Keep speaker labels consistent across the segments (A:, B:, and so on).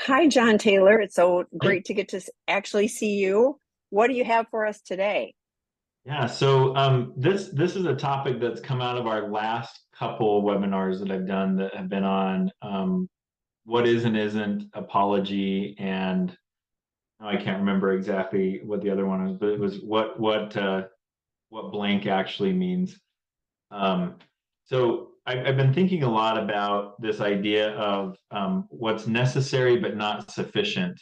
A: Hi, Jon Taylor. It's so
B: Hey.
A: great to get to actually see you. What do you have for us today?
B: Yeah, this is a topic that's come out of our last couple webinars that I've done that have been on what is and isn't apology, and oh, I can't remember exactly what the other one was, but it was what blank actually means. Um, I've been thinking a lot about this idea of what's necessary but not sufficient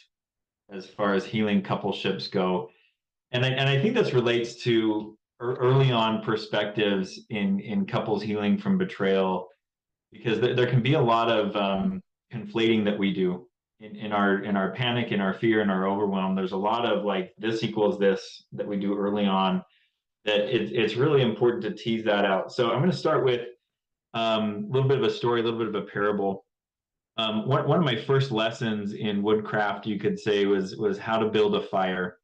B: as far as healing coupleships go. And I think this relates to early on perspectives in couples healing from betrayal, because there can be a lot of conflating that we do in our panic, in our fear, in our overwhelm. There's a lot of like this equals this that we do early on that it's really important to tease that out. So I'm going to start with a little bit of a story, a little bit of a parable. One of my first lessons in woodcraft, you could say, was how to build a fire.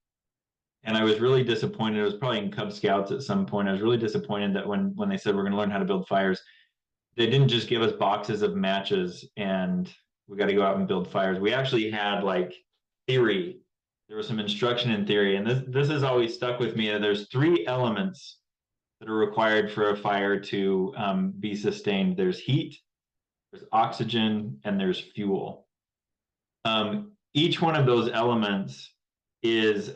B: And I was really disappointed. It was probably in Cub Scouts at some point. I was really disappointed that when they said we're going to learn how to build fires, they didn't just give us boxes of matches and we got to go out and build fires. We actually had like theory. There was some instruction in theory, and this has always stuck with me. There's three elements that are required for a fire to be sustained. There's heat, there's oxygen, and there's fuel. Each one of those elements is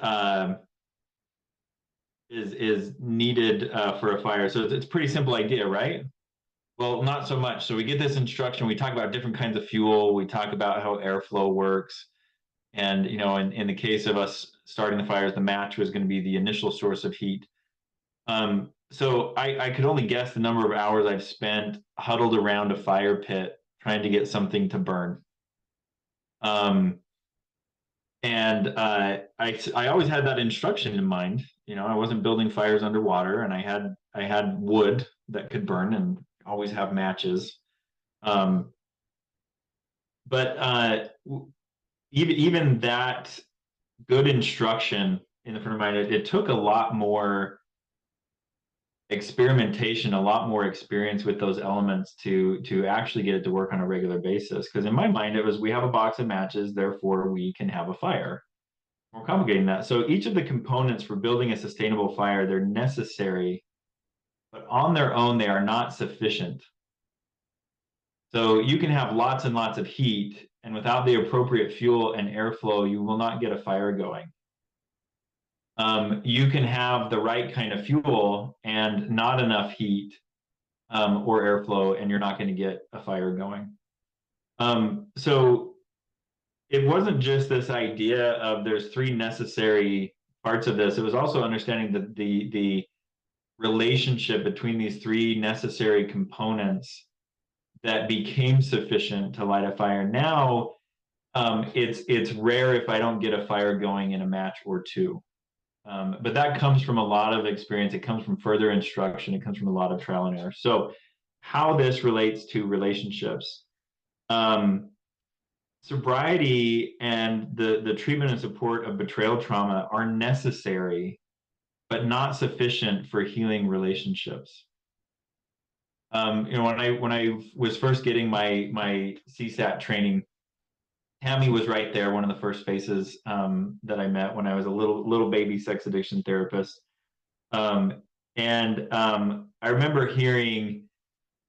B: is needed for a fire. So it's a pretty simple idea, right? Well, not so much. So we get this instruction. We talk about different kinds of fuel. We talk about how airflow works. And, in the case of us starting the fires, the match was going to be the initial source of heat. So I could only guess the number of hours I've spent huddled around a fire pit trying to get something to burn. Um, and I always had that instruction in mind. I wasn't building fires underwater, and I had wood that could burn, and always have matches. Um, but even that good instruction in the front of mind, it took a lot more experimentation, a lot more experience with those elements to actually get it to work on a regular basis. Because in my mind, it was we have a box of matches, therefore we can have a fire. More complicated than that. So each of the components for building a sustainable fire, they're necessary, but on their own, they are not sufficient. So you can have lots and lots of heat, and without the appropriate fuel and airflow, you will not get a fire going. You can have the right kind of fuel and not enough heat or airflow, and you're not going to get a fire going. So it wasn't just this idea of there's three necessary parts of this. It was also understanding the relationship between these three necessary components that became sufficient to light a fire. Now, it's rare if I don't get a fire going in a match or two. But that comes from a lot of experience. It comes from further instruction. It comes from a lot of trial and error. So, how this relates to relationships. Um, Sobriety and the treatment and support of betrayal trauma are necessary, but not sufficient for healing relationships. When I was first getting my CSAT training, Tammy was right there, one of the first faces that I met when I was a little baby sex addiction therapist. And I remember hearing,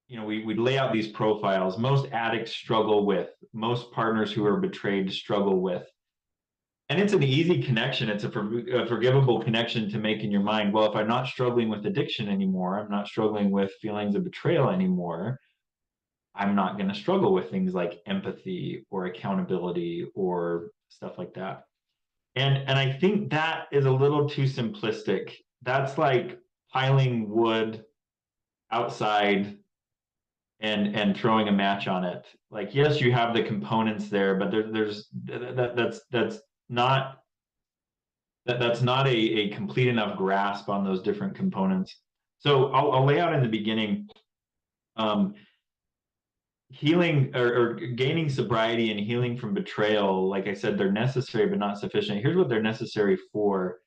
B: we'd lay out these profiles most addicts struggle with, most partners who are betrayed struggle with. And it's an easy connection. It's a forgivable connection to make in your mind. Well, if I'm not struggling with addiction anymore, I'm not struggling with feelings of betrayal anymore, I'm not going to struggle with things like empathy or accountability or stuff like that. And I think that is a little too simplistic. That's like piling wood outside and throwing a match on it. Like, yes, you have the components there, but there's not that's not a complete enough grasp on those different components. So I'll lay out in the beginning. Um, Healing or gaining sobriety and healing from betrayal, like I said, they're necessary but not sufficient. Here's what they're necessary for: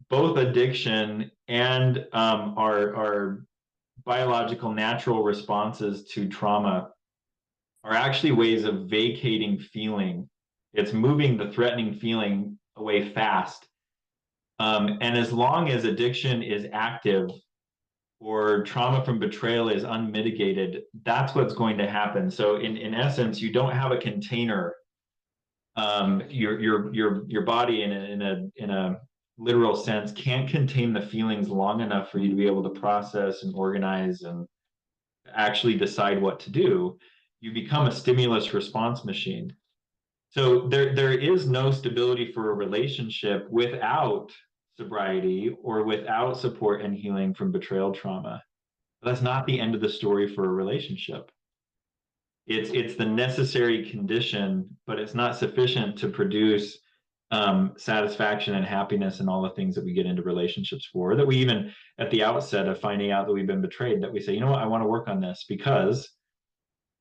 B: both addiction and our biological natural responses to trauma are actually ways of vacating feeling It's moving the threatening feeling away fast. And as long as addiction is active or trauma from betrayal is unmitigated, that's what's going to happen. So in essence, you don't have a container. Your body in a literal sense can't contain the feelings long enough for you to be able to process and organize and actually decide what to do. You become a stimulus response machine. So there is no stability for a relationship without sobriety or without support and healing from betrayal trauma. But that's not the end of the story for a relationship. It's the necessary condition, but it's not sufficient to produce satisfaction and happiness and all the things that we get into relationships for. That we even at the outset of finding out that we've been betrayed, that we say, you know what, I want to work on this because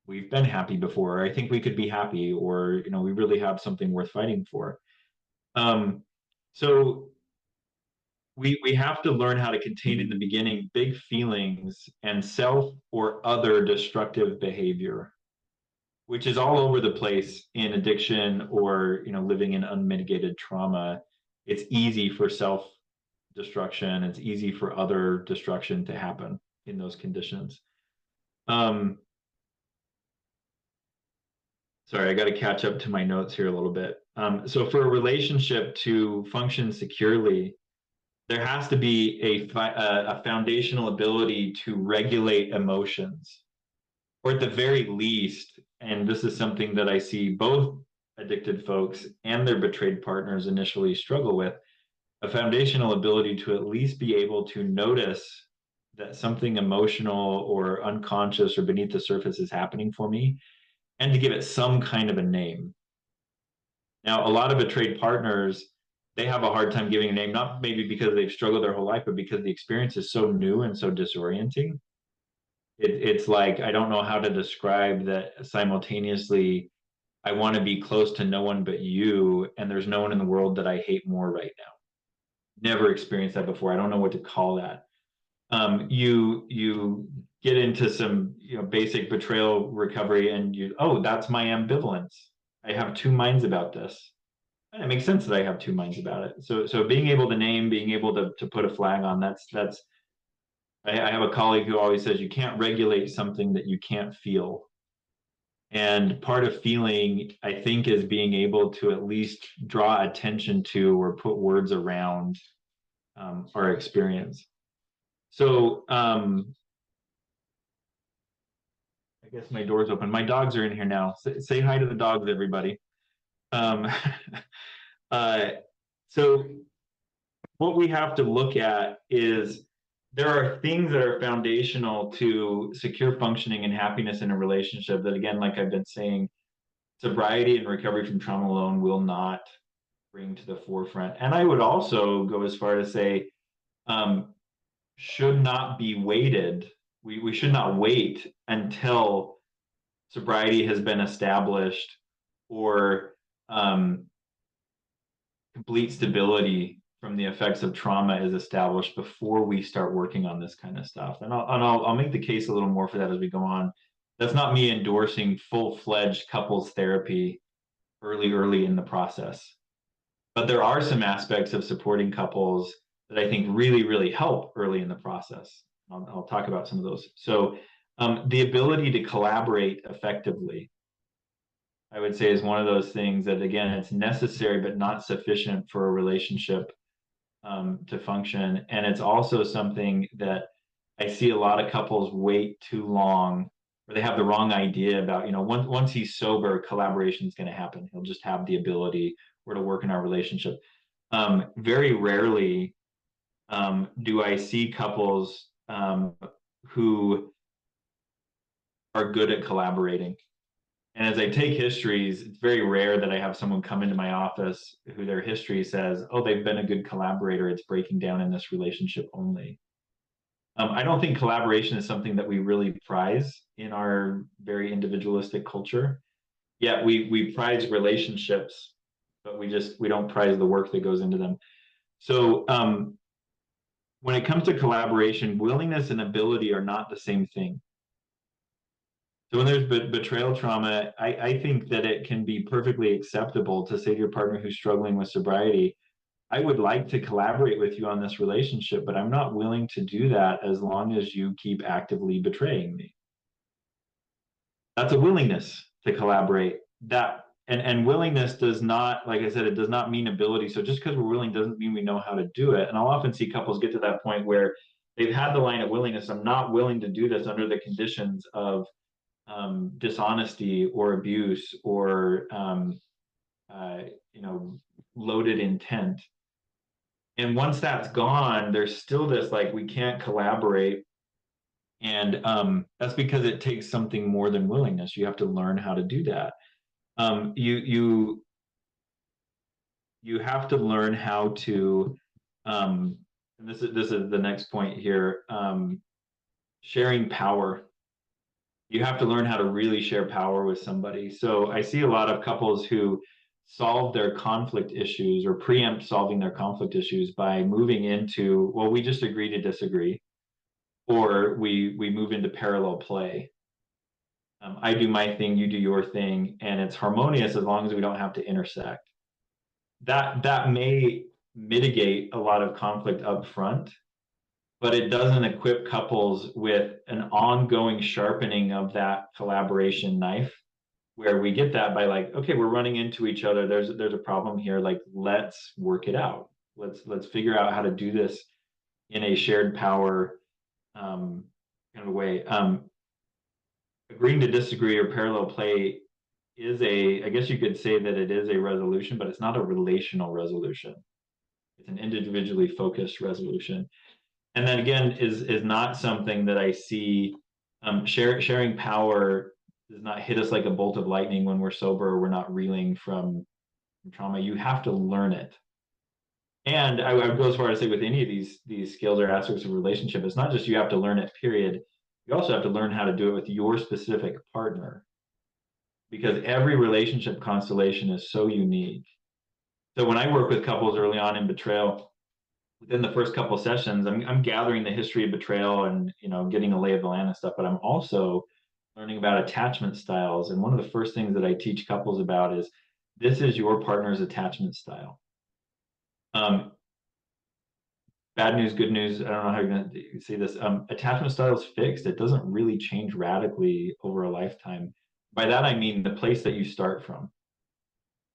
B: we've been happy before. I think we could be happy, or we really have something worth fighting for. So we have to learn how to contain in the beginning big feelings and self or other destructive behavior, which is all over the place in addiction or living in unmitigated trauma. It's easy for self destruction. It's easy for other destruction to happen in those conditions. Sorry, I got to catch up to my notes here a little bit. So for a relationship to function securely, there has to be a foundational ability to regulate emotions, or at the very least, and this is something that I see both addicted folks and their betrayed partners initially struggle with, a foundational ability to at least be able to notice that something emotional or unconscious or beneath the surface is happening for me, and to give it some kind of a name. Now, a lot of betrayed partners, they have a hard time giving a name, not maybe because they've struggled their whole life, but because the experience is so new and so disorienting. It's like, I don't know how to describe that simultaneously. I want to be close to no one but you, and there's no one in the world that I hate more right now. Never experienced that before. I don't know what to call that. You get into some basic betrayal recovery, and that's my ambivalence. I have two minds about this. And it makes sense that I have two minds about it. So being able to name, being able to put a flag on, that's I have a colleague who always says you can't regulate something that you can't feel. And part of feeling, I think, is being able to at least draw attention to or put words around our experience. So I guess my door's open. My dogs are in here now. Say hi to the dogs, everybody. Um, uh, so what we have to look at is there are things that are foundational to secure functioning and happiness in a relationship that, again, like I've been saying, sobriety and recovery from trauma alone will not bring to the forefront. And I would also go as far as say, should not be weighted. We should not wait until sobriety has been established or complete stability from the effects of trauma is established before we start working on this kind of stuff. And I'll make the case a little more for that as we go on. That's not me endorsing full-fledged couples therapy early in the process. But there are some aspects of supporting couples that I think really help early in the process. I'll talk about some of those. So the ability to collaborate effectively, I would say, is one of those things that, again, it's necessary but not sufficient for a relationship to function. And it's also something that I see a lot of couples wait too long, or they have the wrong idea about, once he's sober, collaboration is going to happen. He'll just have the ability, or to work in our relationship. Very rarely do I see couples who are good at collaborating. And as I take histories, it's very rare that I have someone come into my office who their history says, oh, they've been a good collaborator. It's breaking down in this relationship only. I don't think collaboration is something that we really prize in our very individualistic culture. Yet we prize relationships, but we don't prize the work that goes into them. So when it comes to collaboration, willingness and ability are not the same thing. So when there's betrayal trauma, I think that it can be perfectly acceptable to say to your partner who's struggling with sobriety, I would like to collaborate with you on this relationship, but I'm not willing to do that as long as you keep actively betraying me. That's a willingness to collaborate. That and willingness does not, like I said, it does not mean ability. So just because we're willing doesn't mean we know how to do it. And I'll often see couples get to that point where they've had the line of willingness. I'm not willing to do this under the conditions of dishonesty or abuse or uh, you know, loaded intent. And once that's gone, there's still this like we can't collaborate, and that's because it takes something more than willingness. You have to learn how to do that. You have to learn how to. And this is the next point here. Sharing power. You have to learn how to really share power with somebody. So I see a lot of couples who solve their conflict issues or preempt solving their conflict issues by moving into, well, we just agree to disagree, or we move into parallel play. I do my thing, you do your thing, and it's harmonious as long as we don't have to intersect. That may mitigate a lot of conflict up front, but it doesn't equip couples with an ongoing sharpening of that collaboration knife, where we get that by like, okay, we're running into each other. There's a problem here. Like, let's work it out. Let's figure out how to do this in a shared power kind of a way. Agreeing to disagree or parallel play is I guess you could say that it is a resolution, but it's not a relational resolution. It's an individually focused resolution. And then again, is not something that I see. Sharing power does not hit us like a bolt of lightning when we're sober or we're not reeling from trauma. You have to learn it. And I would go as far as to say with any of these skills or aspects of relationship, it's not just you have to learn it, period. You also have to learn how to do it with your specific partner, because every relationship constellation is so unique. So when I work with couples early on in betrayal, within the first couple of sessions, I'm gathering the history of betrayal and getting a lay of the land and stuff, but I'm also learning about attachment styles. And one of the first things that I teach couples about is this is your partner's attachment style. Bad news, good news. I don't know how you're going to see this. Attachment style is fixed. It doesn't really change radically over a lifetime. By that, I mean the place that you start from.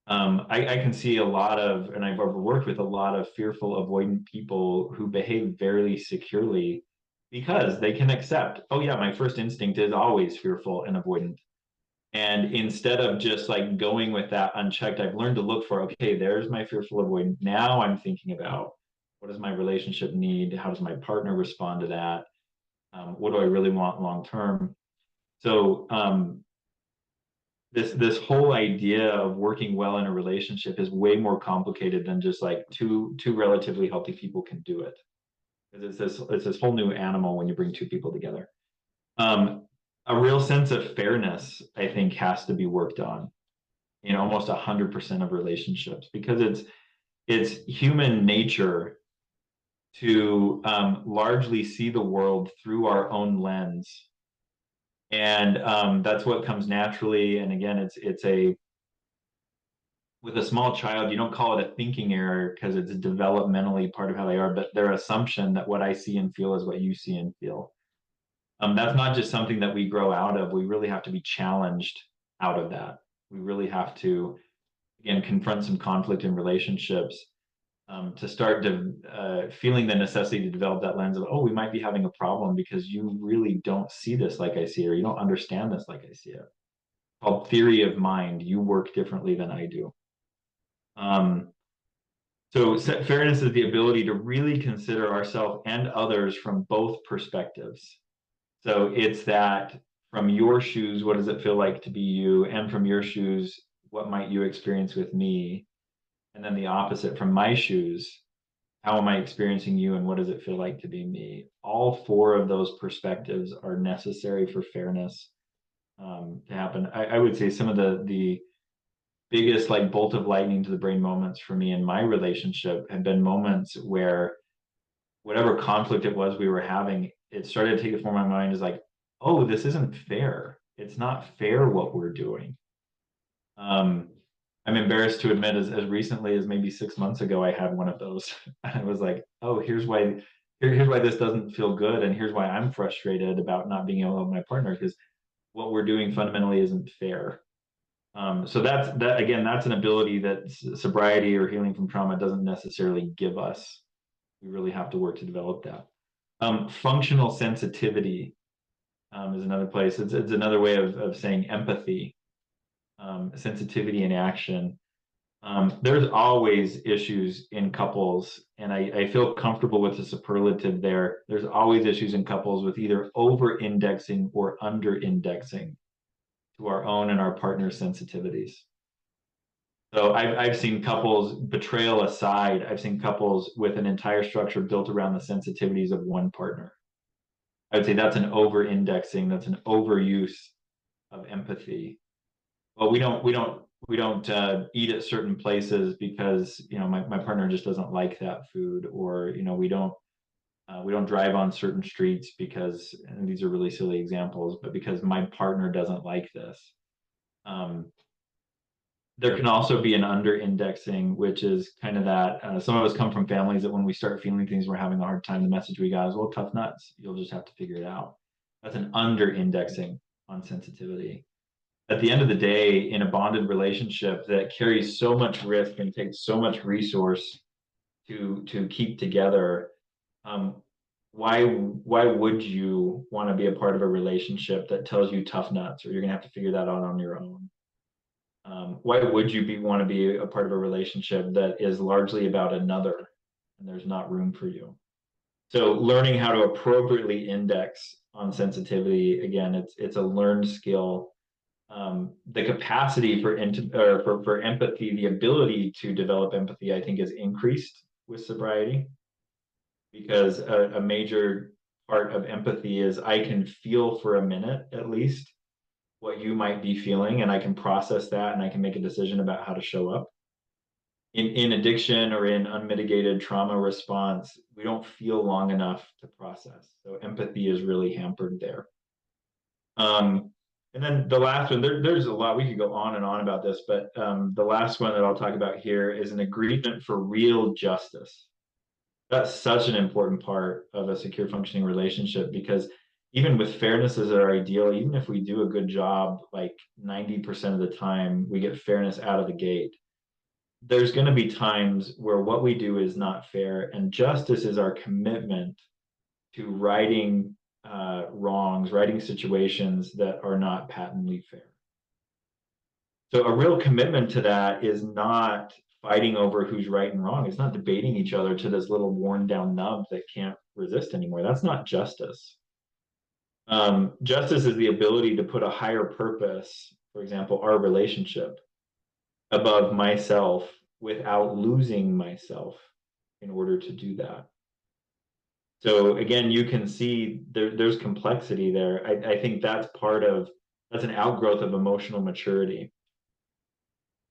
B: I can see a lot of, and I've worked with a lot of fearful, avoidant people who behave very securely because they can accept, oh yeah, my first instinct is always fearful and avoidant. And instead of just like going with that unchecked, I've learned to look for, okay, there's my fearful avoidant. Now I'm thinking about what does my relationship need? How does my partner respond to that? What do I really want long term? So this whole idea of working well in a relationship is way more complicated than just like two relatively healthy people can do it. Because it's this whole new animal when you bring two people together. A real sense of fairness, I think, has to be worked on in almost 100% of relationships, because it's human nature to largely see the world through our own lens, and that's what comes naturally. And again, it's a with a small child, you don't call it a thinking error because it's developmentally part of how they are, but their assumption that what I see and feel is what you see and feel. That's not just something that we grow out of. We really have to be challenged out of that. We really have to, again, confront some conflict in relationships, to start feeling the necessity to develop that lens of, oh, we might be having a problem because you really don't see this like I see it, or you don't understand this like I see it. Called theory of mind. You work differently than I do. So fairness is the ability to really consider ourselves and others from both perspectives. So it's that from your shoes, what does it feel like to be you? And from your shoes, what might you experience with me? And then the opposite, from my shoes, how am I experiencing you and what does it feel like to be me? All four of those perspectives are necessary for fairness to happen. I would say some of the biggest like bolt of lightning to the brain moments for me in my relationship have been moments where whatever conflict it was we were having, it started to take the form of my mind as like, oh, this isn't fair. it's not fair what we're doing. Um, I'm embarrassed to admit, as recently as maybe 6 months ago, I had one of those. I was like, oh, here's why this doesn't feel good, and here's why I'm frustrated about not being able to help my partner, because what we're doing fundamentally isn't fair. So that again, that's an ability that sobriety or healing from trauma doesn't necessarily give us. We really have to work to develop that. Functional sensitivity is another place. It's another way of saying empathy, sensitivity in action. There's always issues in couples, and I feel comfortable with the superlative there. There's always issues in couples with either over indexing or under indexing to our own and our partner's sensitivities. So I've seen couples, betrayal aside, I've seen couples with an entire structure built around the sensitivities of one partner. I would say that's an over indexing, that's an overuse of empathy. Well, we don't eat at certain places because my partner just doesn't like that food, or we don't drive on certain streets because, and these are really silly examples, but because my partner doesn't like this. There can also be an under indexing, which is kind of that some of us come from families that when we start feeling things we're having a hard time, the message we got is, well, tough nuts, you'll just have to figure it out. That's an under indexing on sensitivity. At the end of the day, in a bonded relationship that carries so much risk and takes so much resource to keep together, um, why would you want to be a part of a relationship that tells you tough nuts, or you're gonna have to figure that out on your own? Why would you want to be a part of a relationship that is largely about another and there's not room for you? So learning how to appropriately index on sensitivity, again, it's a learned skill. The capacity for empathy, the ability to develop empathy, I think, is increased with sobriety, because a major part of empathy is I can feel for a minute at least what you might be feeling, and I can process that and I can make a decision about how to show up. In addiction or in unmitigated trauma response, we don't feel long enough to process. So empathy is really hampered there. And then the last one, there's a lot, we could go on and on about this, but the last one that I'll talk about here is an agreement for real justice. That's such an important part of a secure functioning relationship, because even with fairness as our ideal, even if we do a good job, like 90% of the time, we get fairness out of the gate. There's going to be times where what we do is not fair, and justice is our commitment to righting wrongs, righting situations that are not patently fair. So a real commitment to that is not fighting over who's right and wrong. It's not debating each other to this little worn down nub that can't resist anymore. That's not justice. Justice is the ability to put a higher purpose, for example, our relationship, above myself without losing myself in order to do that. So again, you can see there's complexity there. I think that's that's an outgrowth of emotional maturity.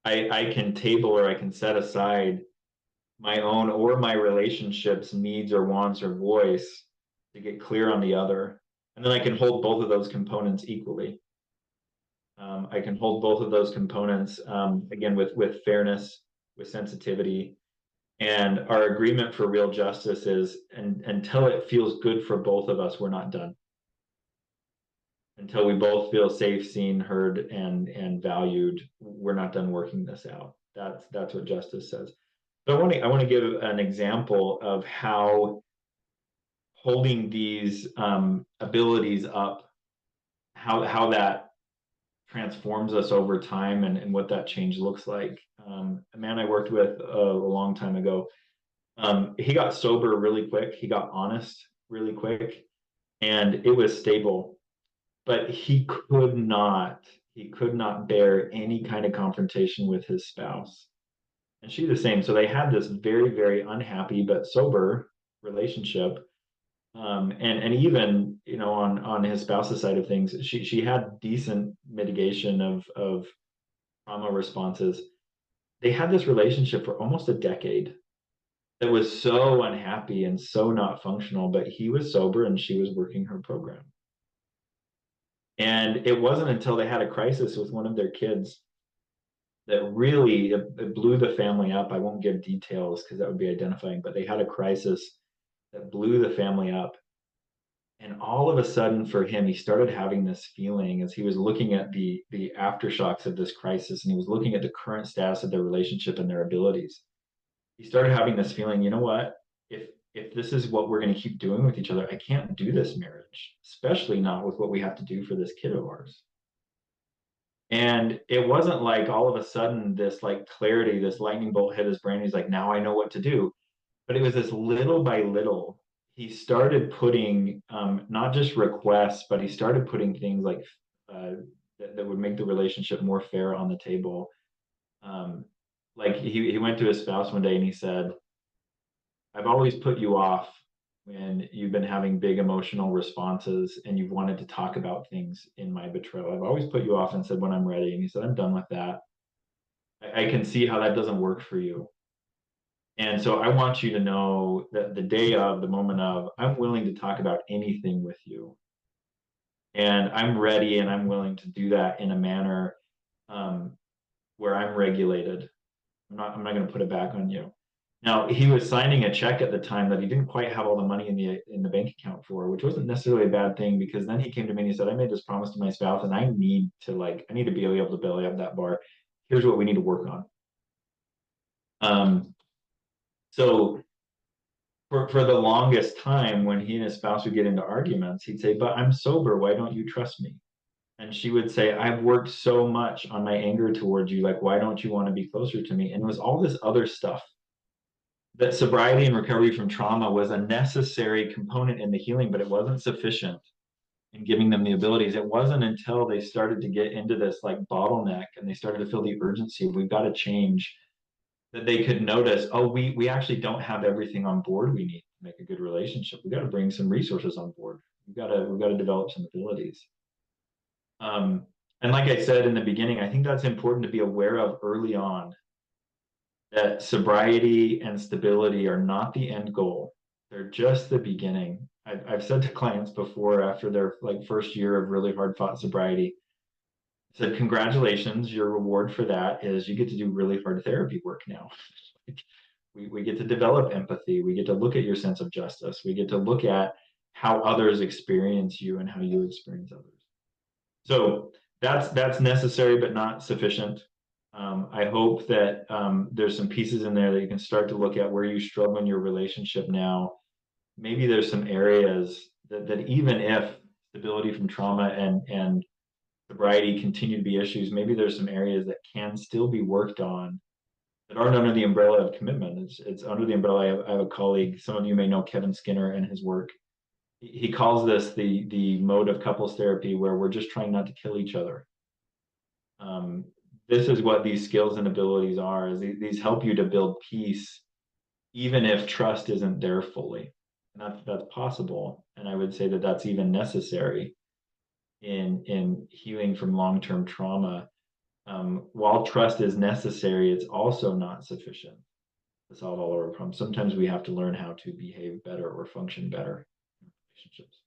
B: I can table, or I can set aside my own or my relationship's needs or wants or voice to get clear on the other. And then I can hold both of those components equally. I can hold both of those components, again, with fairness, with sensitivity. And our agreement for real justice is, and until it feels good for both of us, we're not done. Until we both feel safe, seen, heard, and valued, we're not done working this out. That's what justice says. So I want to give an example of how holding these abilities up, how that transforms us over time, and what that change looks like. A man I worked with a long time ago, he got sober really quick. He got honest really quick, and it was stable. But he could not bear any kind of confrontation with his spouse, and she the same. So they had this very, very unhappy but sober relationship. And even on his spouse's side of things, she had decent mitigation of trauma responses. They had this relationship for almost a decade that was so unhappy and so not functional, but he was sober and she was working her program. And it wasn't until they had a crisis with one of their kids that really it blew the family up. I won't give details because that would be identifying, but they had a crisis that blew the family up. And all of a sudden for him, he started having this feeling as he was looking at the aftershocks of this crisis, and he was looking at the current status of their relationship and their abilities. He started having this feeling, you know what? If this is what we're going to keep doing with each other, I can't do this marriage, especially not with what we have to do for this kid of ours. And it wasn't like all of a sudden this like clarity, this lightning bolt hit his brain. He's like, now I know what to do. But it was this little by little, he started putting not just requests, but he started putting things like that would make the relationship more fair on the table. Um, like he went to his spouse one day and he said, I've always put you off when you've been having big emotional responses and you've wanted to talk about things in my betrayal. I've always put you off and said when I'm ready. And he said, I'm done with that. I can see how that doesn't work for you. And so I want you to know that the day of, the moment of, I'm willing to talk about anything with you. And I'm ready and I'm willing to do that in a manner um, where I'm regulated. I'm not going to put it back on you. Now, he was signing a check at the time that he didn't quite have all the money in the bank account for, which wasn't necessarily a bad thing because then he came to me and he said, I made this promise to my spouse and I need to be able to belly up that bar. Here's what we need to work on. Um, so for the longest time, when he and his spouse would get into arguments, he'd say, but I'm sober. Why don't you trust me? And she would say, I've worked so much on my anger towards you. Like, why don't you want to be closer to me? And it was all this other stuff that sobriety and recovery from trauma was a necessary component in the healing, but it wasn't sufficient in giving them the abilities. It wasn't until they started to get into this like bottleneck and they started to feel the urgency, we've got to change, that they could notice, oh, we actually don't have everything on board we need to make a good relationship. We got to bring some resources on board. We've got to develop some abilities. Um, and like I said in the beginning, I think that's important to be aware of early on, that sobriety and stability are not the end goal. They're just the beginning. I've said to clients before after their like first year of really hard fought sobriety, I said, congratulations, your reward for that is you get to do really hard therapy work now. we get to develop empathy. We get to look at your sense of justice. We get to look at how others experience you and how you experience others. So that's necessary but not sufficient. I hope that there's some pieces in there that you can start to look at where you struggle in your relationship now. Maybe there's some areas that even if stability from trauma and sobriety continue to be issues, maybe there's some areas that can still be worked on that aren't under the umbrella of commitment. It's under the umbrella. I have a colleague, some of you may know Kevin Skinner and his work. He calls this the mode of couples therapy where we're just trying not to kill each other. Um, this is what these skills and abilities are, is these help you to build peace even if trust isn't there fully. And that's possible. And I would say that that's even necessary in healing from long-term trauma. While trust is necessary, it's also not sufficient to solve all our problems. Sometimes we have to learn how to behave better or function better in relationships.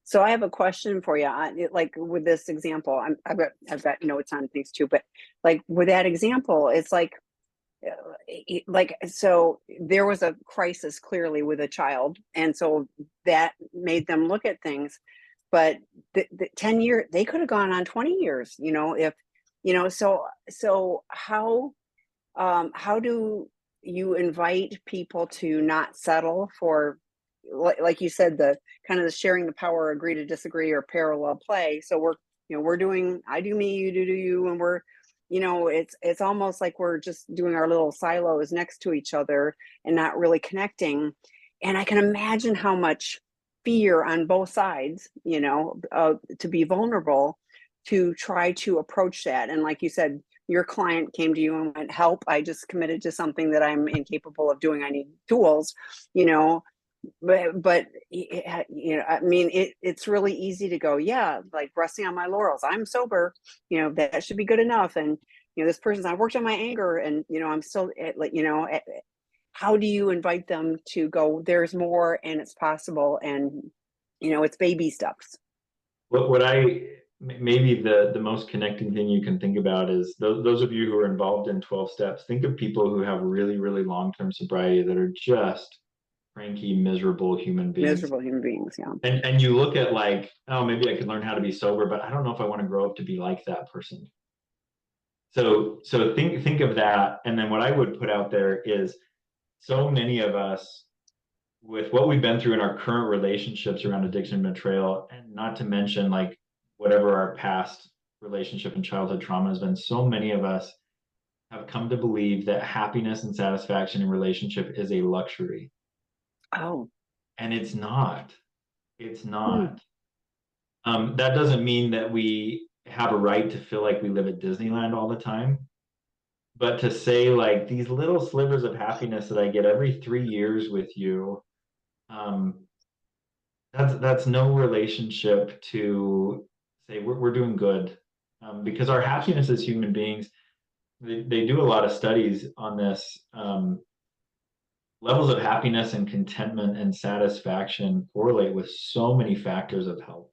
A: So I have a question for you. Like with this example, I've got notes on things too, but like with that example, it's like so there was a crisis clearly with a child, and so that made them look at things. But the 10 year, they could have gone on 20 years, if so how do you invite people to not settle for, like you said, the kind of the sharing the power, agree to disagree, or parallel play? So we're doing, I do me, you do you, and we're, it's almost like we're just doing our little silos next to each other and not really connecting. And I can imagine how much fear on both sides, to be vulnerable, to try to approach that. And like you said, your client came to you and went, help, I just committed to something that I'm incapable of doing. I need tools, but I mean, it's really easy to go, yeah, like resting on my laurels, I'm sober, that should be good enough. And this person's, I worked on my anger, and I'm still how do you invite them to go, there's more and it's possible, and it's baby steps?
B: what I maybe the most connecting thing you can think about is those of you who are involved in 12 steps, think of people who have really, really long-term sobriety that are just cranky, miserable human beings.
A: Miserable human beings. Yeah.
B: And you look at like, oh, maybe I could learn how to be sober, but I don't know if I want to grow up to be like that person. So think of that. And then what I would put out there is so many of us with what we've been through in our current relationships around addiction and betrayal, and not to mention like whatever our past relationship and childhood trauma has been, so many of us have come to believe that happiness and satisfaction in relationship is a luxury.
A: Oh.
B: And it's not. It's
A: Hmm.
B: not. That doesn't mean that we have a right to feel like we live at Disneyland all the time. But to say like these little slivers of happiness that I get every 3 years with you, um, that's no relationship to say we're doing good. Because our happiness as human beings, they do a lot of studies on this. Levels of happiness and contentment and satisfaction correlate with so many factors of health.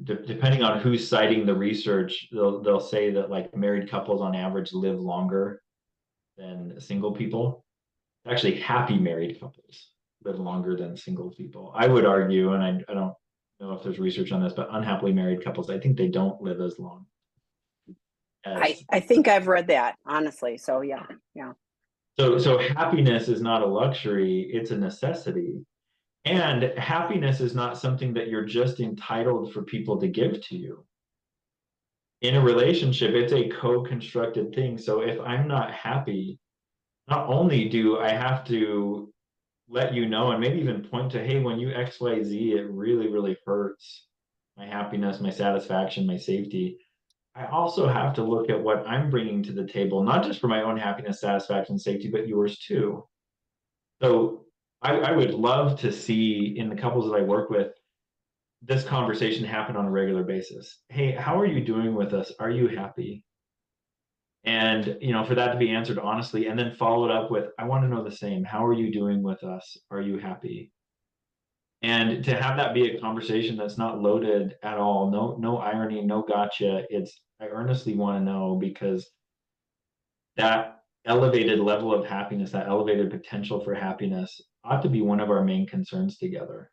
B: Depending on who's citing the research, they'll say that like married couples on average live longer than single people. Actually, happy married couples live longer than single people. I would argue, and I don't know if there's research on this, but unhappily married couples, I think they don't live as long as.
A: I think I've read that, honestly. So yeah. Yeah.
B: So happiness is not a luxury, it's a necessity. And happiness is not something that you're just entitled for people to give to you. In a relationship, it's a co-constructed thing. So if I'm not happy, not only do I have to let you know and maybe even point to, hey, when you XYZ, it really, really hurts my happiness, my satisfaction, my safety. I also have to look at what I'm bringing to the table, not just for my own happiness, satisfaction, safety, but yours too. So I would love to see in the couples that I work with this conversation happen on a regular basis. Hey, how are you doing with us? Are you happy? And for that to be answered honestly and then followed up with, I want to know the same. How are you doing with us? Are you happy? And to have that be a conversation that's not loaded at all, no irony, no gotcha. It's I earnestly want to know because that elevated level of happiness, that elevated potential for happiness ought to be one of our main concerns together.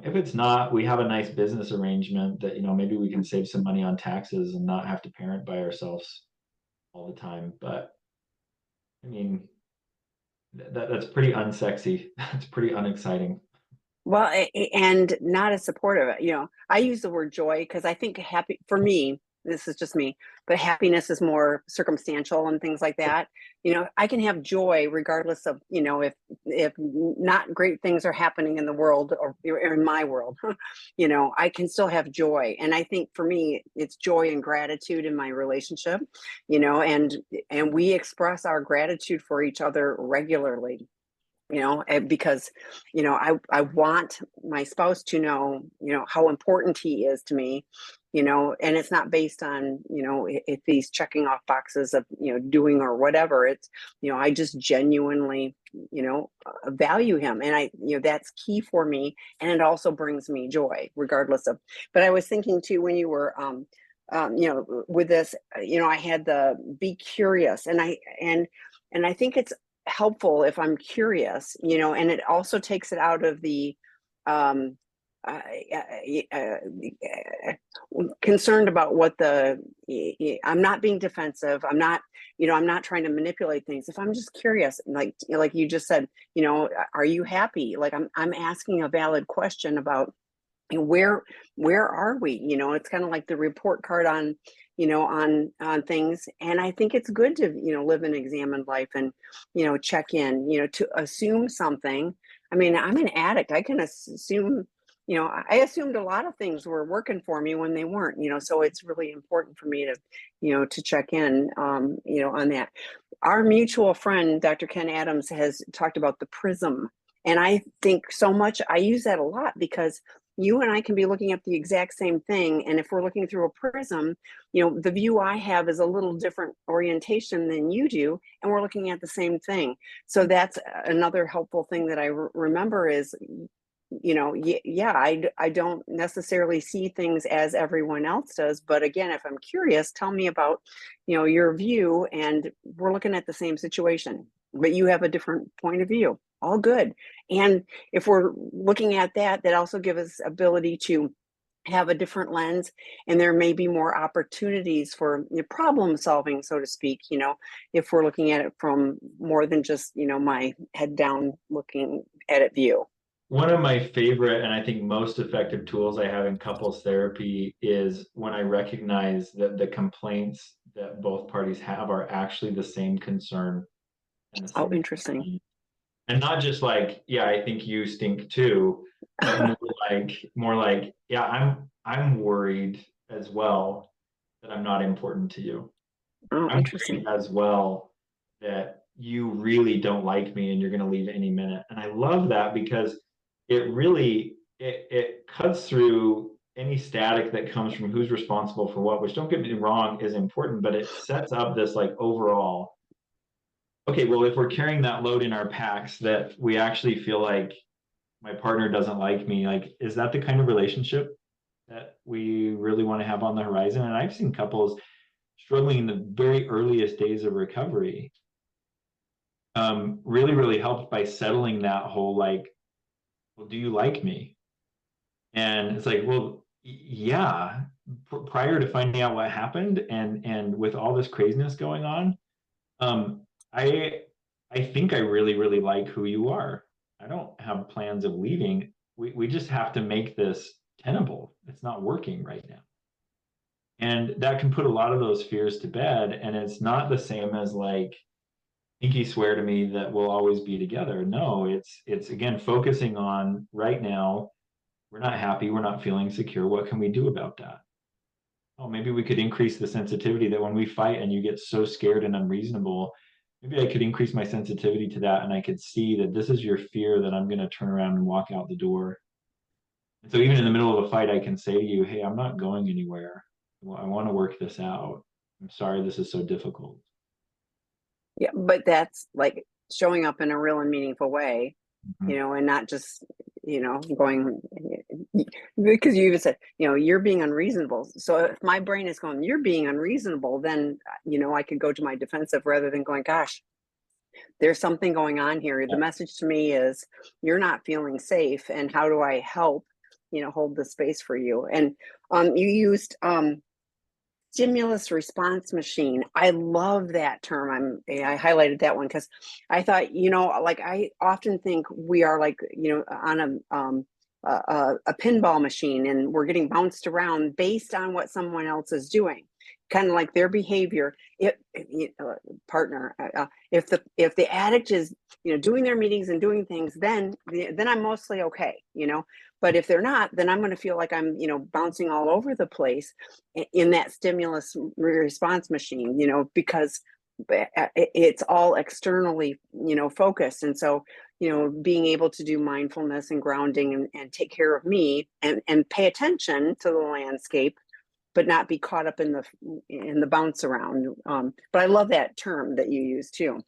B: If it's not, we have a nice business arrangement that maybe we can save some money on taxes and not have to parent by ourselves all the time. But I mean, that's pretty unsexy. That's pretty unexciting.
A: Well, and not as supportive. I use the word joy because I think happy for me, this is just me, but happiness is more circumstantial and things like that. I can have joy regardless of, if not great things are happening in the world or in my world, I can still have joy. And I think for me, it's joy and gratitude in my relationship, and we express our gratitude for each other regularly, because I want my spouse to know how important he is to me, and it's not based on if he's checking off boxes of doing or whatever. It's I just genuinely value him, and that's key for me, and it also brings me joy regardless of. But I was thinking too when you were with this, I had the be curious, and I think it's helpful if I'm curious, and it also takes it out of the um, uh, concerned about what I'm not being defensive. I'm not trying to manipulate things. If I'm just curious, like you just said, are you happy? Like I'm asking a valid question about where are we. It's kind of like the report card on on things, and I think it's good to live an examined life and check in, to assume something. I mean, I'm an addict. I can assume, I assumed a lot of things were working for me when they weren't, so it's really important for me to to check in on that. Our mutual friend Dr. Ken Adams has talked about the prism, and I think so much I use that a lot because you and I can be looking at the exact same thing. And if we're looking through a prism, the view I have is a little different orientation than you do. And we're looking at the same thing. So that's another helpful thing that I remember is yeah, I don't necessarily see things as everyone else does. But again, if I'm curious, tell me about, your view, and we're looking at the same situation, but you have a different point of view. All good. And if we're looking at that, that also gives us ability to have a different lens, and there may be more opportunities for problem solving, so to speak, if we're looking at it from more than just, my head down looking at it view.
B: One of my favorite and I think most effective tools I have in couples therapy is when I recognize that the complaints that both parties have are actually the same concern and the
A: Oh,
B: same
A: interesting.
B: need. And not just like, yeah, I think you stink too, but more like, yeah, I'm worried as well that I'm not important to you.
A: Oh,
B: I'm worried
A: interesting.
B: as well that you really don't like me and you're going to leave any minute. And I love that because it cuts through any static that comes from who's responsible for what, which don't get me wrong is important, but it sets up this like overall, okay, well, if we're carrying that load in our packs that we actually feel like my partner doesn't like me, like, is that the kind of relationship that we really want to have on the horizon? And I've seen couples struggling in the very earliest days of recovery, really, really helped by settling that whole like, well, do you like me? And it's like, well, yeah. Prior to finding out what happened, and with all this craziness going on, um, I I think I really, really like who you are. I don't have plans of leaving. We just have to make this tenable. It's not working right now. And that can put a lot of those fears to bed. And it's not the same as like, pinky swear to me that we'll always be together. No, it's again focusing on right now, we're not happy, we're not feeling secure. What can we do about that? Oh, maybe we could increase the sensitivity that when we fight and you get so scared and unreasonable, maybe I could increase my sensitivity to that and I could see that this is your fear that I'm going to turn around and walk out the door. And so even in the middle of a fight, I can say to you, hey, I'm not going anywhere. Well, I want to work this out. I'm sorry this is so difficult.
A: Yeah, but that's like showing up in a real and meaningful way,
B: Mhm.
A: and not just, going, because you even said, you're being unreasonable. So if my brain is going, you're being unreasonable, then, I could go to my defensive rather than going, gosh, there's something going on here. The message to me is you're not feeling safe. And how do I help, hold the space for you? And you used stimulus response machine. I love that term. I highlighted that one because I thought, like I often think we are like, on a pinball machine, and we're getting bounced around based on what someone else is doing, kind of like their behavior. Partner, if the addict is, doing their meetings and doing things, then I'm mostly okay, but if they're not, then I'm going to feel like I'm, bouncing all over the place in that stimulus response machine, because it's all externally, focused. And so, being able to do mindfulness and grounding, and take care of me, and pay attention to the landscape, but not be caught up in the bounce around. But I love that term that you use too.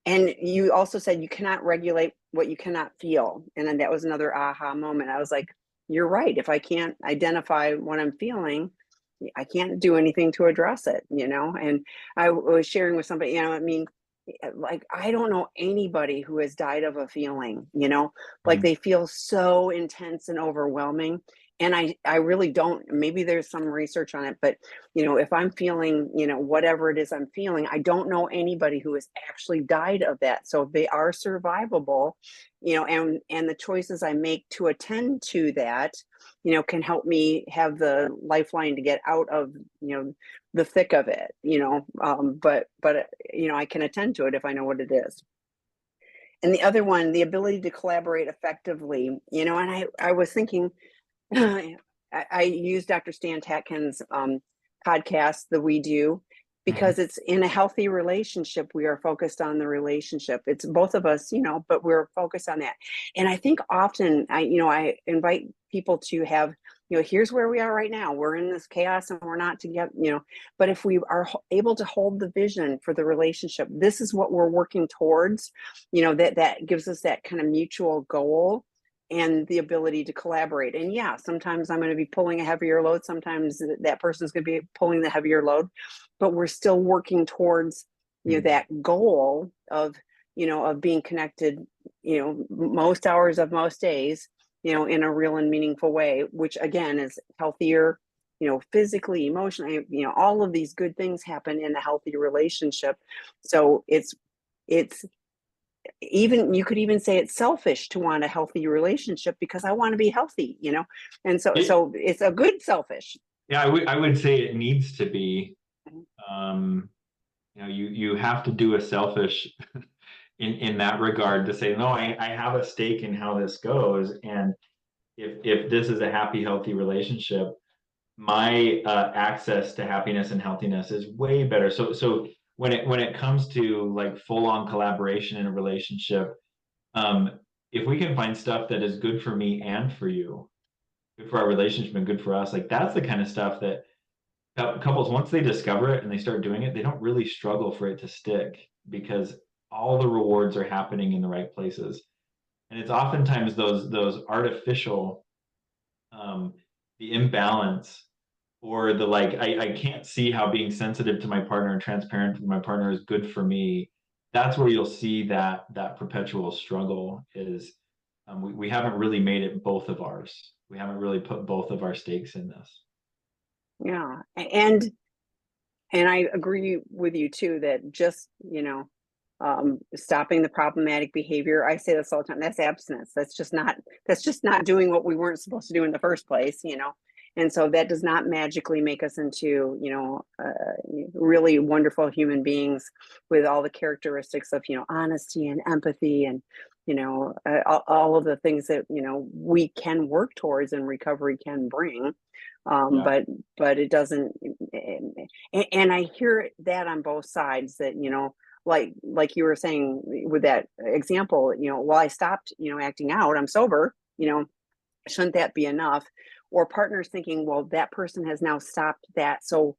A: And you also said you cannot regulate what you cannot feel. And then that was another aha moment. I was like, you're right. If I can't identify what I'm feeling, I can't do anything to address it, And I was sharing with somebody, I mean, like, I don't know anybody who has died of a feeling, like
B: Mhm.
A: they feel so intense and overwhelming. And I really don't, maybe there's some research on it, but if I'm feeling, whatever it is I'm feeling, I don't know anybody who has actually died of that. So they are survivable, and the choices I make to attend to that, can help me have the lifeline to get out of, the thick of it, but I can attend to it if I know what it is. And the other one, the ability to collaborate effectively, and I was thinking, I use Dr. Stan Tatkin's podcast, The We Do,
B: Mhm.
A: because it's in a healthy relationship. We are focused on the relationship. It's both of us, but we're focused on that. And I think often I invite people to have here's where we are right now. We're in this chaos and we're not together, but if we are able to hold the vision for the relationship, this is what we're working towards, that gives us that kind of mutual goal and the ability to collaborate. And yeah, sometimes I'm going to be pulling a heavier load. Sometimes that person's going to be pulling the heavier load, but we're still working towards, that goal of being connected, most hours of most days, in a real and meaningful way, which again is healthier, physically, emotionally, all of these good things happen in a healthy relationship. So it's even, you could even say it's selfish to want a healthy relationship because I want to be healthy, and so it's a good selfish.
B: Yeah, I would say it needs to be. Um, you have to do a selfish in that regard to say, no, I have a stake in how this goes. And if this is a happy, healthy relationship, my access to happiness and healthiness is way better. So when it comes to like full on collaboration in a relationship, um, if we can find stuff that is good for me and for you, good for our relationship and good for us, like that's the kind of stuff that couples, once they discover it and they start doing it, they don't really struggle for it to stick because all the rewards are happening in the right places. And it's oftentimes those artificial, um, the imbalance or the like, I can't see how being sensitive to my partner and transparent with my partner is good for me. That's where you'll see that perpetual struggle is, we haven't really made it both of ours. We haven't really put both of our stakes in this.
A: Yeah. And I agree with you too that just, stopping the problematic behavior. I say this all the time. That's abstinence. That's just not doing what we weren't supposed to do in the first place. And so that does not magically make us into, really wonderful human beings with all the characteristics of, honesty and empathy and, all of the things that, we can work towards and recovery can bring. Um,
B: Yeah.
A: but but it doesn't, and I hear that on both sides that, like you were saying with that example, well, I stopped, acting out, I'm sober, shouldn't that be enough? Or partners thinking, well, that person has now stopped that, so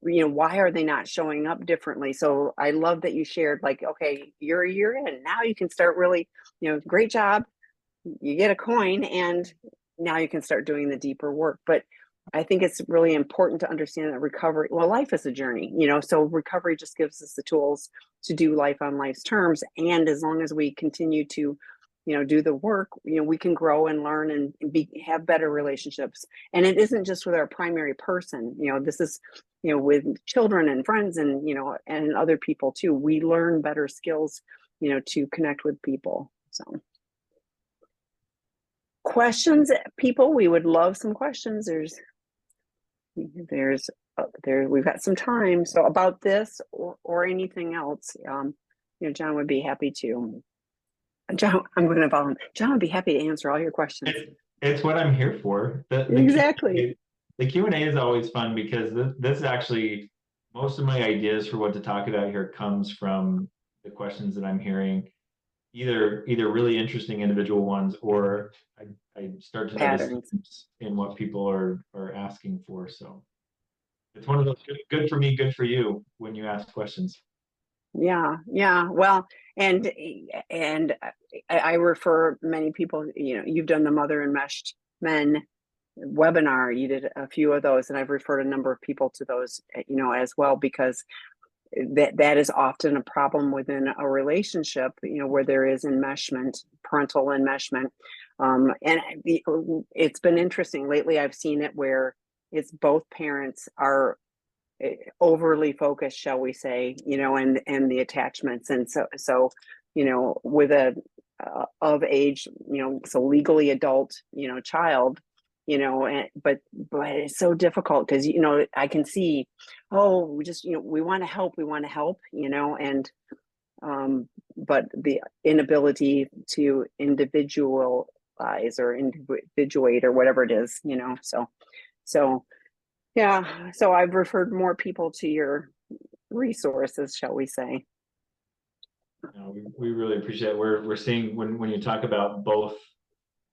A: why are they not showing up differently? So I love that you shared, like, okay, you're a year in, now you can start really, great job, you get a coin, and now you can start doing the deeper work. But I think it's really important to understand that recovery, well, life is a journey, so recovery just gives us the tools to do life on life's terms. And as long as we continue to, do the work, we can grow and learn and have better relationships. And it isn't just with our primary person, this is, with children and friends and, and other people too. We learn better skills, to connect with people. So questions, people, we would love some questions. There's there we've got some time, so about this or anything else, Jon would be happy to. Jon, I'm going to follow him. Jon would be happy to answer all your questions.
B: It's what I'm here for.
A: Exactly.
B: The Q&A is always fun because this actually, most of my ideas for what to talk about here comes from the questions that I'm hearing, either really interesting individual ones or I start to notice
A: Patterns.
B: themes in what people are asking for. So it's one of those good for me, good for you when you ask questions.
A: Yeah, well, and I refer many people, you've done the Mother Enmeshed Men webinar, you did a few of those, and I've referred a number of people to those, as well, because that is often a problem within a relationship, where there is enmeshment, parental enmeshment. And it's been interesting lately. I've seen it where it's both parents are overly focused, shall we say, and the attachments. And so, with a of age, so legally adult, child, but it's so difficult because, I can see, oh, we just, we want to help, and but the inability to individualize or individuate or whatever it is, so yeah, so I've referred more people to your resources, shall we say.
B: We really appreciate it. We're seeing when you talk about both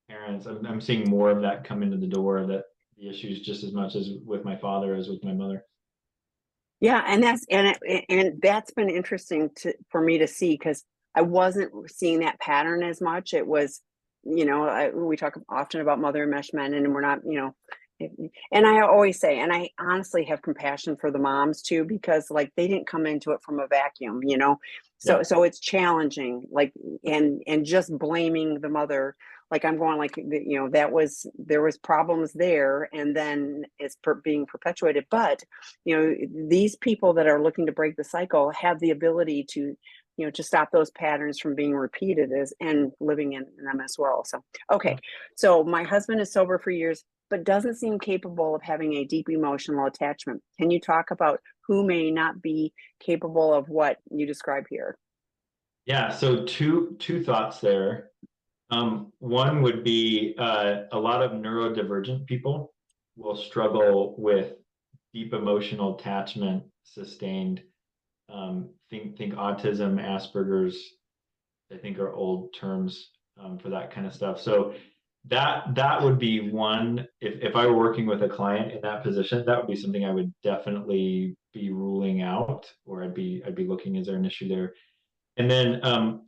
B: parents, I'm seeing more of that come into the door, that the issues just as much as with my father as with my mother.
A: Yeah, and that's been interesting for me to see, because I wasn't seeing that pattern as much. It was, we talk often about mother enmeshed men, and we're not, and I always say, and I honestly have compassion for the moms too, because like they didn't come into it from a vacuum,
B: Yeah.
A: so it's challenging, like, and just blaming the mother, like I'm going like, there was problems there, and then it's being perpetuated. But these people that are looking to break the cycle have the ability to to stop those patterns from being repeated as and living in them as well. So okay, so my husband is sober for years but doesn't seem capable of having a deep emotional attachment. Can you talk about who may not be capable of what you describe here?
B: Yeah. So two thoughts there. One would be a lot of neurodivergent people will struggle with deep emotional attachment, sustained. Think autism, Asperger's, I think are old terms for that kind of stuff. So that would be one. If I were working with a client in that position, that would be something I would definitely be ruling out, or I'd be looking, is there an issue there? And then,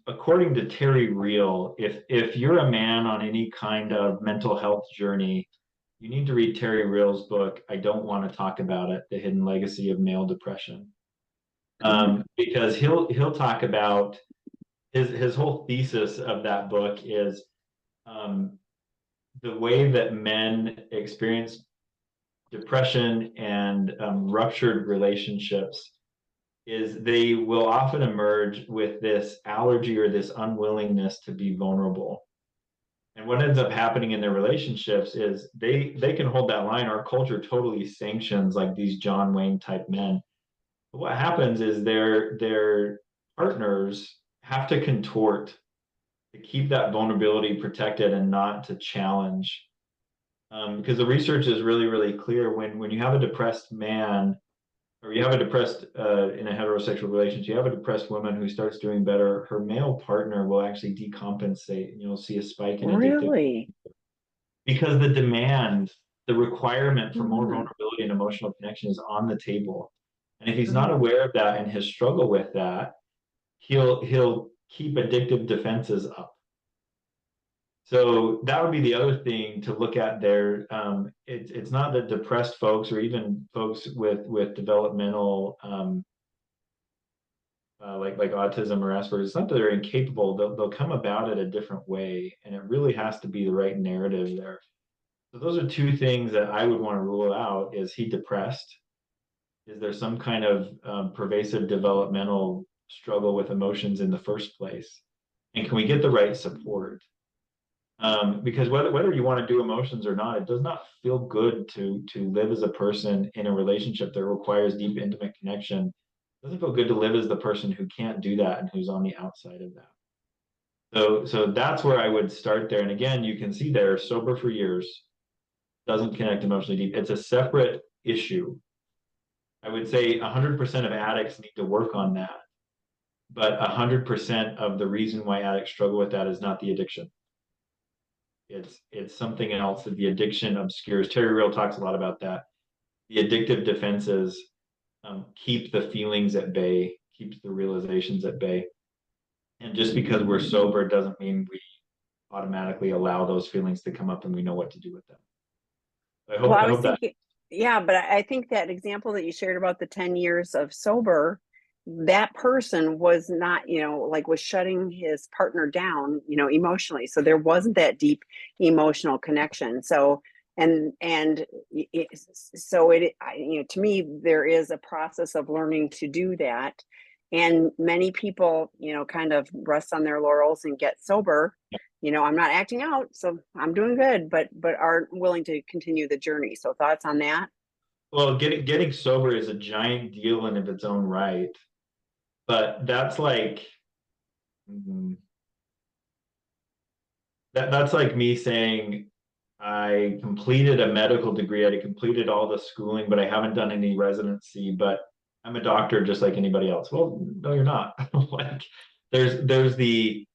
B: according to Terry Real, if you're a man on any kind of mental health journey, you need to read Terry Real's book. I don't want to talk about it: The Hidden Legacy of Male Depression, because he'll talk about his whole thesis of that book is um, the way that men experience depression and ruptured relationships is they will often emerge with this allergy or this unwillingness to be vulnerable. And what ends up happening in their relationships is they can hold that line. Our culture totally sanctions like these John Wayne type men. But what happens is their partners have to contort to keep that vulnerability protected and not to challenge. Because the research is really, really clear. When you have a depressed man, or you have a depressed in a heterosexual relationship, you have a depressed woman who starts doing better, her male partner will actually decompensate, and you'll see a spike in addictive,
A: Really?
B: because the demand, the requirement for more
A: Mm,
B: vulnerability and emotional connection is on the table. And if he's not
A: mm.
B: aware of that and his struggle with that, he'll keep addictive defenses up. So that would be the other thing to look at there. It's not that depressed folks or even folks with developmental like autism or Asperger's, it's not that they're incapable. They'll come about it a different way, and it really has to be the right narrative there. So those are two things that I would want to rule out. Is he depressed? Is there some kind of pervasive developmental struggle with emotions in the first place? And can we get the right support? Because whether you want to do emotions or not, it does not feel good to live as a person in a relationship that requires deep, intimate connection. It doesn't feel good to live as the person who can't do that and who's on the outside of that. So that's where I would start there. And again, you can see there, sober for years, doesn't connect emotionally deep. It's a separate issue. I would say 100% of addicts need to work on that, but 100% of the reason why addicts struggle with that is not the addiction. It's something else that the addiction obscures. Terry Real talks a lot about that. The addictive defenses keep the feelings at bay, keeps the realizations at bay. And just because we're sober doesn't mean we automatically allow those feelings to come up and we know what to do with them.
A: Well, I
B: I
A: was
B: hope that.
A: thinking, yeah, but I think that example that you shared about the 10 years of sober, that person was not, like was shutting his partner down, emotionally. So there wasn't that deep emotional connection. So, and so to me, there is a process of learning to do that. And many people, kind of rest on their laurels and get sober. I'm not acting out, so I'm doing good, but aren't willing to continue the journey. So thoughts on that?
B: Well, getting sober is a giant deal in of its own right, but that's like mm, that's like me saying I completed a medical degree, I completed all the schooling, but I haven't done any residency, but I'm a doctor just like anybody else. Well, no, you're not. Like there's the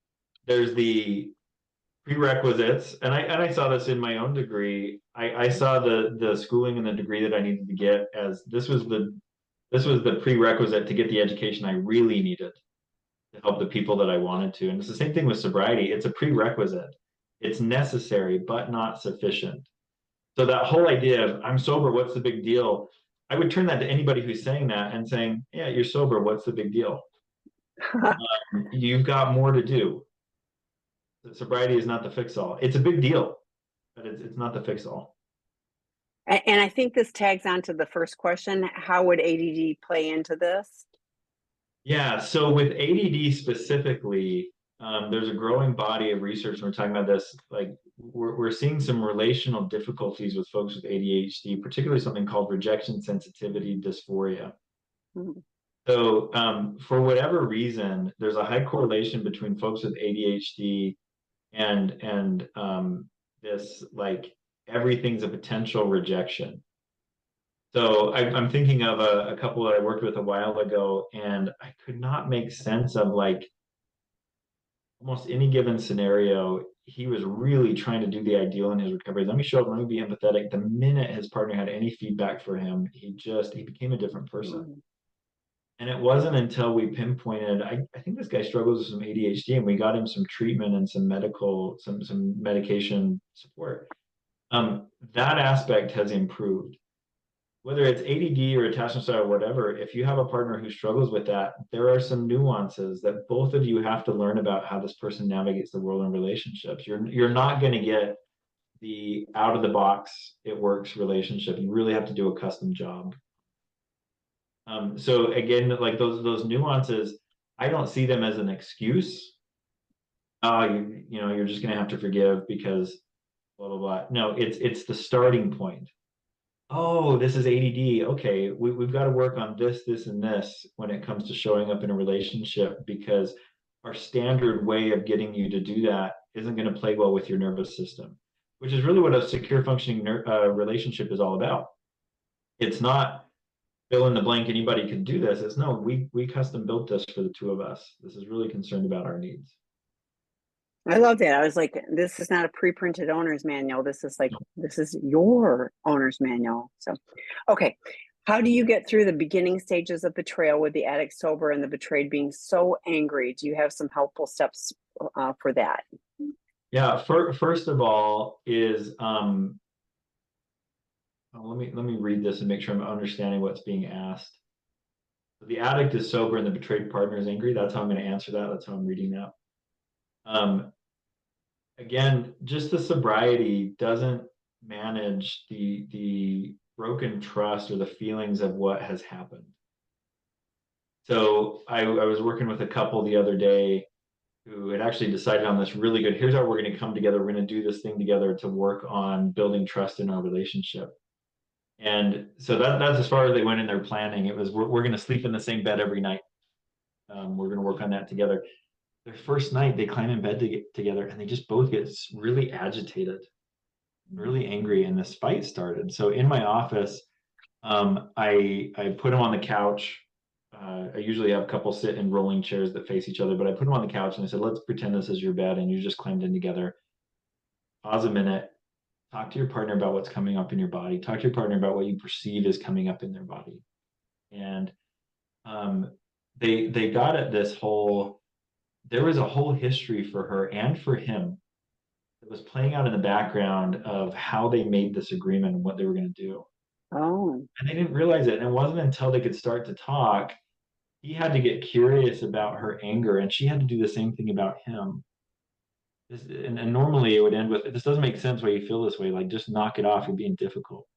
B: prerequisites, and I saw this in my own degree. I saw the schooling and the degree that I needed to get as this was the prerequisite to get the education I really needed to help the people that I wanted to. And it's the same thing with sobriety. It's a prerequisite. It's necessary, but not sufficient. So that whole idea of I'm sober, what's the big deal? I would turn that to anybody who's saying that and saying, yeah, you're sober, what's the big deal? You've got more to do. Sobriety is not the fix all. It's a big deal, but it's not the fix all.
A: And I think this tags on to the first question. How would ADD play into this?
B: Yeah, so with ADD specifically, there's a growing body of research. When we're talking about this, like we're seeing some relational difficulties with folks with ADHD, particularly something called rejection sensitivity dysphoria.
A: Mhm.
B: So, for whatever reason, there's a high correlation between folks with ADHD and this like everything's a potential rejection. So I'm thinking of a couple that I worked with a while ago, and I could not make sense of like almost any given scenario. He was really trying to do the ideal in his recovery. Let me show up, let me be empathetic. The minute his partner had any feedback for him, he became a different person.
A: Mhm.
B: And it wasn't until we pinpointed, I think this guy struggles with some ADHD, and we got him some treatment and some medication support. That aspect has improved. Whether it's ADD or attachment style or whatever, if you have a partner who struggles with that, there are some nuances that both of you have to learn about how this person navigates the world in relationships. You're not going to get the out of the box it works relationship. You really have to do a custom job. So again, like those nuances, I don't see them as an excuse. Oh, you're just going to have to forgive because blah blah blah. No, it's the starting point. Oh, this is ADD. Okay, we've got to work on this, and this when it comes to showing up in a relationship because our standard way of getting you to do that isn't going to play well with your nervous system, which is really what a secure functioning relationship is all about. It's not fill in the blank, anybody can do this. It's no, we custom built this for the two of us. This is really concerned about our needs.
A: I love that. I was like, this is not a pre-printed owner's manual. This is your owner's manual. So, okay. How do you get through the beginning stages of betrayal with the addict sober and the betrayed being so angry? Do you have some helpful steps for that?
B: Yeah, first of all is let me read this and make sure I'm understanding what's being asked. The addict is sober and the betrayed partner is angry. That's how I'm going to answer that. That's how I'm reading that. Um, Again, just the sobriety doesn't manage the broken trust or the feelings of what has happened. So I was working with a couple the other day who had actually decided on this really good. Here's how we're going to come together. We're going to do this thing together to work on building trust in our relationship. And so that's as far as they went in their planning. It was we're going to sleep in the same bed every night. We're going to work on that together. Their first night, they climb in bed together, and they just both get really agitated, really angry, and this fight started. So in my office, I put them on the couch. I usually have a couple sit in rolling chairs that face each other, but I put them on the couch and I said, let's pretend this is your bed and you just climbed in together. Pause a minute, talk to your partner about what's coming up in your body. Talk to your partner about what you perceive is coming up in their body. And um, they got at this whole, there was a whole history for her and for him that was playing out in the background of how they made this agreement and what they were going to do.
A: Oh,
B: And they didn't realize it. And it wasn't until they could start to talk, he had to get curious about her anger, and she had to do the same thing about him. And normally it would end with, this doesn't make sense why you feel this way. Like, just knock it off. You're being difficult.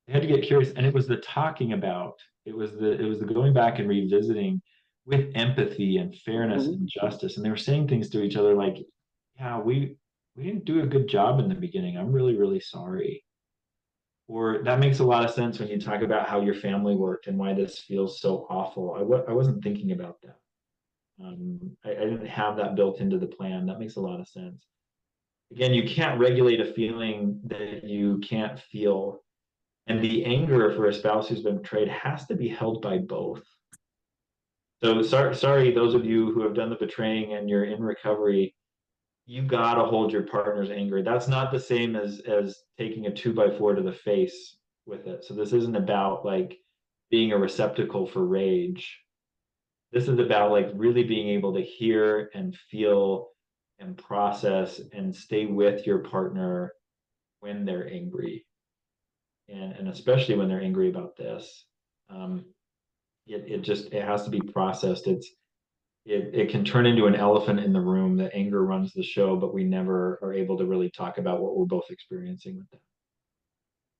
B: They had to get curious. And it was the talking about, it was the going back and revisiting with empathy and fairness
A: mhm.
B: and justice. And they were saying things to each other like, yeah, we didn't do a good job in the beginning. I'm really, really sorry. Or that makes a lot of sense when you talk about how your family worked and why this feels so awful. I wasn't thinking about that. I didn't have that built into the plan. That makes a lot of sense. Again, you can't regulate a feeling that you can't feel. And the anger for a spouse who's been betrayed has to be held by both. So sorry, those of you who have done the betraying and you're in recovery. you gotta hold your partner's anger. That's not the same as taking a 2x4 to the face with it. So this isn't about like being a receptacle for rage. This is about like really being able to hear and feel and process and stay with your partner when they're angry, and especially when they're angry about this. Um, it has to be processed. It can turn into an elephant in the room. That anger runs the show, but we never are able to really talk about what we're both experiencing with that.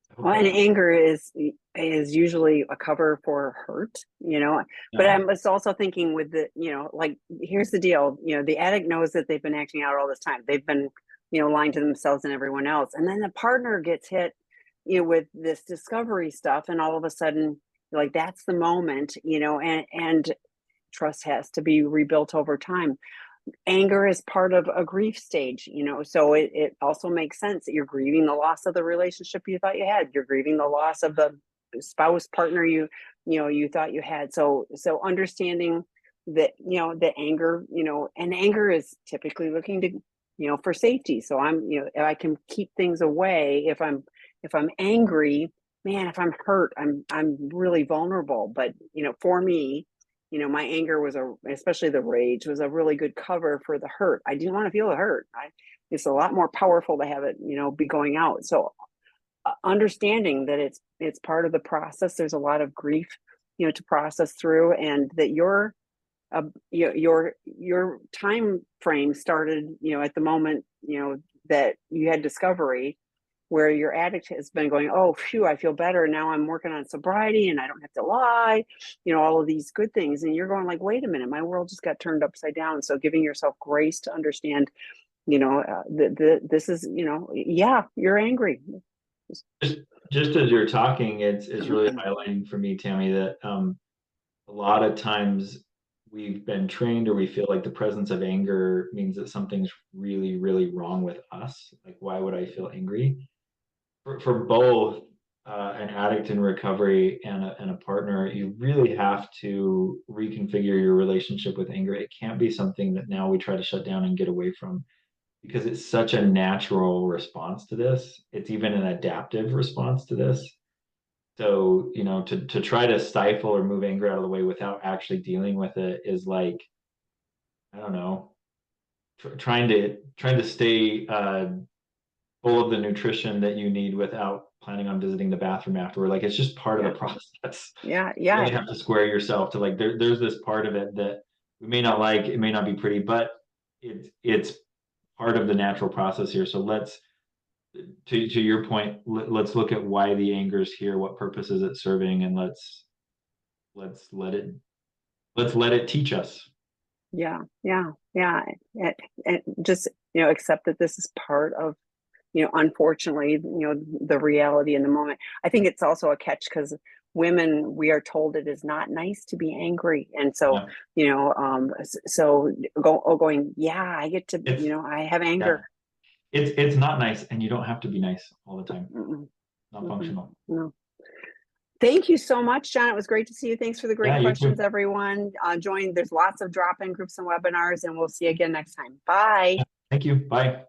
B: I hope
A: Well,
B: that
A: and
B: helps.
A: anger is usually a cover for hurt, you know. But
B: Yeah.
A: I was also thinking with the, like, here's the deal, the addict knows that they've been acting out all this time. They've been, lying to themselves and everyone else. And then the partner gets hit, with this discovery stuff, and all of a sudden, like that's the moment, and trust has to be rebuilt over time. Anger is part of a grief stage, so it also makes sense that you're grieving the loss of the relationship you thought you had. You're grieving the loss of the spouse partner you thought you had. So understanding that, the anger, and anger is typically looking to, for safety. So if I can keep things away, if I'm angry, man, if I'm hurt, I'm really vulnerable. But for me, my anger was especially the rage was a really good cover for the hurt. I didn't want to feel the hurt. It's a lot more powerful to have it, be going out. So understanding that it's part of the process. There's a lot of grief, to process through, and that your time frame started, at the moment, that you had discovery, where your addict has been going, oh, phew, I feel better. Now I'm working on sobriety and I don't have to lie, all of these good things. And you're going like, wait a minute, my world just got turned upside down. So giving yourself grace to understand, this is, yeah, you're angry.
B: Just, just as you're talking, it's really highlighting for me, Tammy, that a lot of times we've been trained, or we feel like the presence of anger means that something's really, really wrong with us. Like, why would I feel angry? For both an addict in recovery and a partner, you really have to reconfigure your relationship with anger. It can't be something that now we try to shut down and get away from, because it's such a natural response to this. It's even an adaptive response to this. So, to try to stifle or move anger out of the way without actually dealing with it is like, I don't know, trying to stay full of the nutrition that you need without planning on visiting the bathroom afterward. Like, it's just part of
A: Yeah,
B: the process.
A: yeah,
B: You
A: yeah,
B: really have to square yourself to like, there's this part of it that we may not like, it may not be pretty, but it's part of the natural process here. So to your point, let's look at why the anger is here, what purpose is it serving, and let's let it let it teach us.
A: yeah, yeah, yeah. And just, accept that this is part of, unfortunately, the reality in the moment. I think it's also a catch because women, we are told it is not nice to be angry. And so,
B: Yeah.
A: so going, yeah, I get to,
B: It's
A: I have
B: yeah.
A: anger.
B: It's not nice, and you don't have to be nice all the time.
A: Mm-mm,
B: Not
A: mm-mm,
B: functional.
A: no. Thank you so much, John. It was great to see you. Thanks for the
B: Yeah,
A: great
B: you
A: questions,
B: too.
A: everyone. There's lots of drop-in groups and webinars, and we'll see you again next time. Bye.
B: Thank you. Bye.